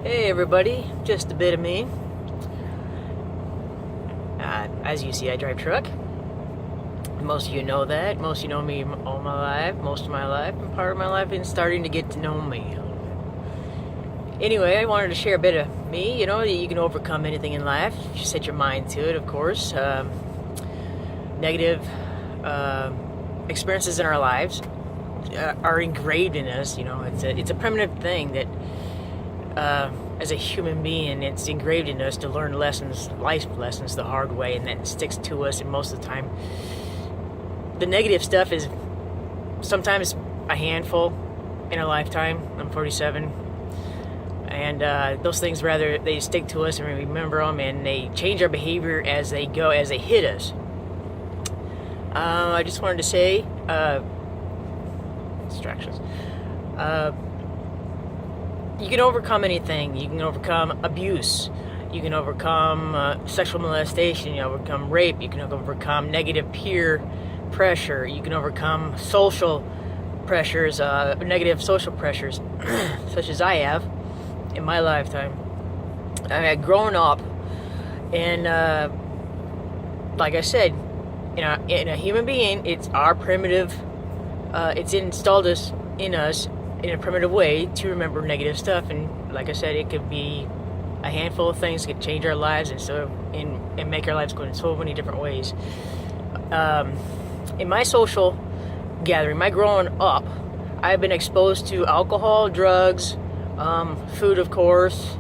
Hey everybody, just a bit of me. As you see, I drive truck. Most of you know that. Most of you know me all my life, most of my life, and part of my life is starting to get to know me. Anyway, I wanted to share a bit of me. You know, you can overcome anything in life. You set your mind to it, of course. Negative experiences in our lives are engraved in us. You know, it's a primitive thing that as a human being, it's engraved in us to learn lessons, life lessons, the hard way, and that sticks to us. And most of the time, the negative stuff is sometimes a handful in a lifetime. I'm 47, and those things they stick to us, and we remember them, and they change our behavior as they go, as they hit us. I just wanted to say, distractions. You can overcome anything. You can overcome abuse. You can overcome sexual molestation. You can overcome rape. You can overcome negative peer pressure. You can overcome social pressures, negative social pressures, such as I have in my lifetime. I had grown up, and like I said, in a human being, it's our primitive. It's installed in us in a primitive way to remember negative stuff, and like I said, it could be a handful of things that could change our lives and make our lives go in so many different ways. In my social gathering, my growing up, I've been exposed to alcohol, drugs, food, of course.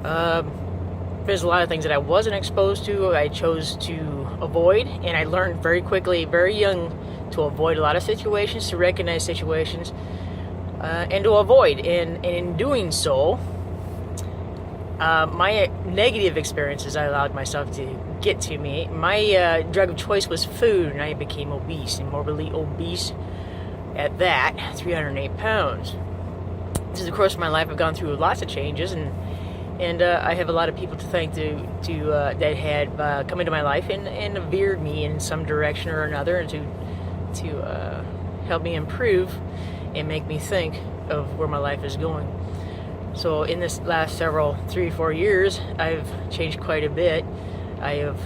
There's a lot of things that I wasn't exposed to. I chose to avoid, and I learned very quickly, very young, to avoid a lot of situations, to recognize situations, and to avoid. And in doing so, my negative experiences I allowed myself to get to me. My drug of choice was food, and I became obese, and morbidly obese at that, 308 pounds. This is the course of my life. I've gone through lots of changes, and I have a lot of people to thank that had come into my life and veered me in some direction or another, and to help me improve and make me think of where my life is going. So in this last 3 or 4 years, I've changed quite a bit. I have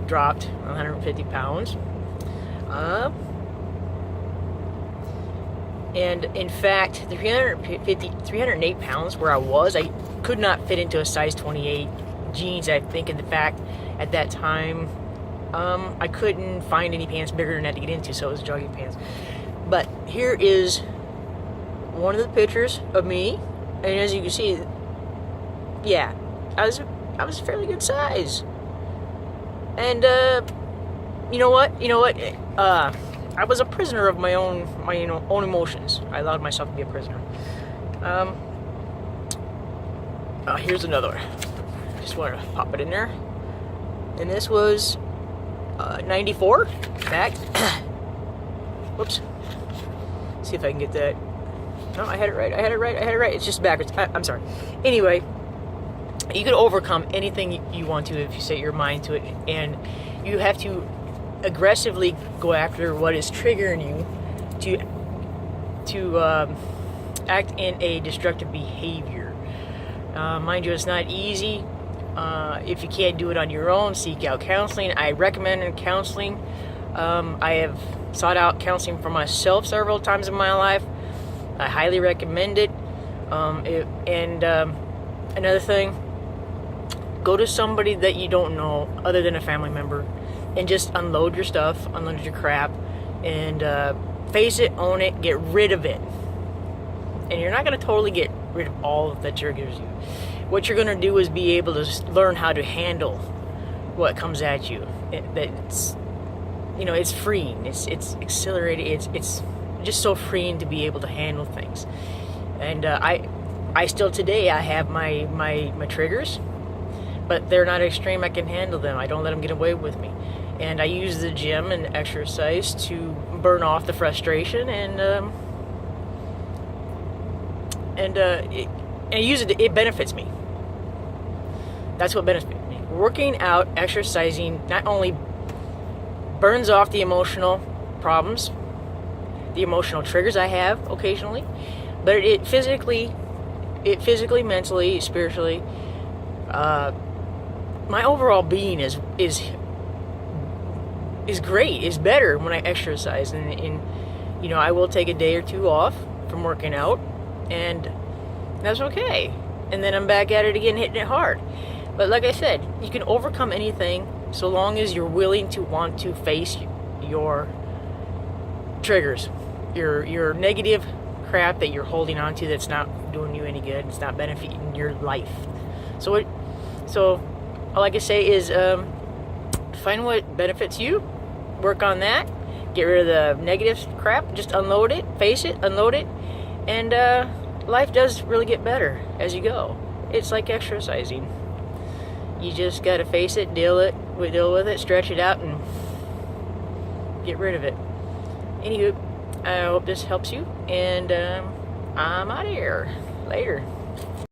dropped 150 pounds. And in fact, 308 pounds where I could not fit into a size 28 jeans. I think, in fact, at that time, I couldn't find any pants bigger than that to get into, so it was jogging pants. But here is one of the pictures of me, and as you can see, yeah, I was a fairly good size. And you know what? I was a prisoner of my own emotions. I allowed myself to be a prisoner. Here's another one. Just wanted to pop it in there. And this was 94, in fact. Whoops. See if I can get that. No, I had it right. It's just backwards. I'm sorry. Anyway, you can overcome anything you want to if you set your mind to it, and you have to aggressively go after what is triggering you to act in a destructive behavior. Mind you, it's not easy. If you can't do it on your own, seek out counseling. I recommend counseling. I have sought out counseling for myself several times in my life. I highly recommend it. Another thing, go to somebody that you don't know other than a family member, and just unload your stuff, unload your crap, and face it, own it, get rid of it. And you're not going to totally get rid of all that triggers you. What you're going to do is be able to learn how to handle what comes at you. It's freeing. It's exhilarating. It's just so freeing to be able to handle things. And I still today, I have my triggers, but they're not extreme. I can handle them. I don't let them get away with me. And I use the gym and exercise to burn off the frustration, and I use it. It benefits me. That's what benefits me. Working out, exercising, not only burns off the emotional problems, the emotional triggers I have occasionally, but it physically it physically, mentally, spiritually. My overall being is great, is better when I exercise, and you know, I will take a day or two off from working out, and that's okay. And then I'm back at it again, hitting it hard. But like I said, you can overcome anything so long as you're willing to want to face your triggers, your negative crap that you're holding on to that's not doing you any good. It's not benefiting your life. So all I can say is find what benefits you, work on that, get rid of the negative crap, just unload it, face it, unload it, and life does really get better as you go. It's like exercising. You just gotta face it, deal with it, stretch it out, and get rid of it. Anywho, I hope this helps you, and I'm out of here. Later.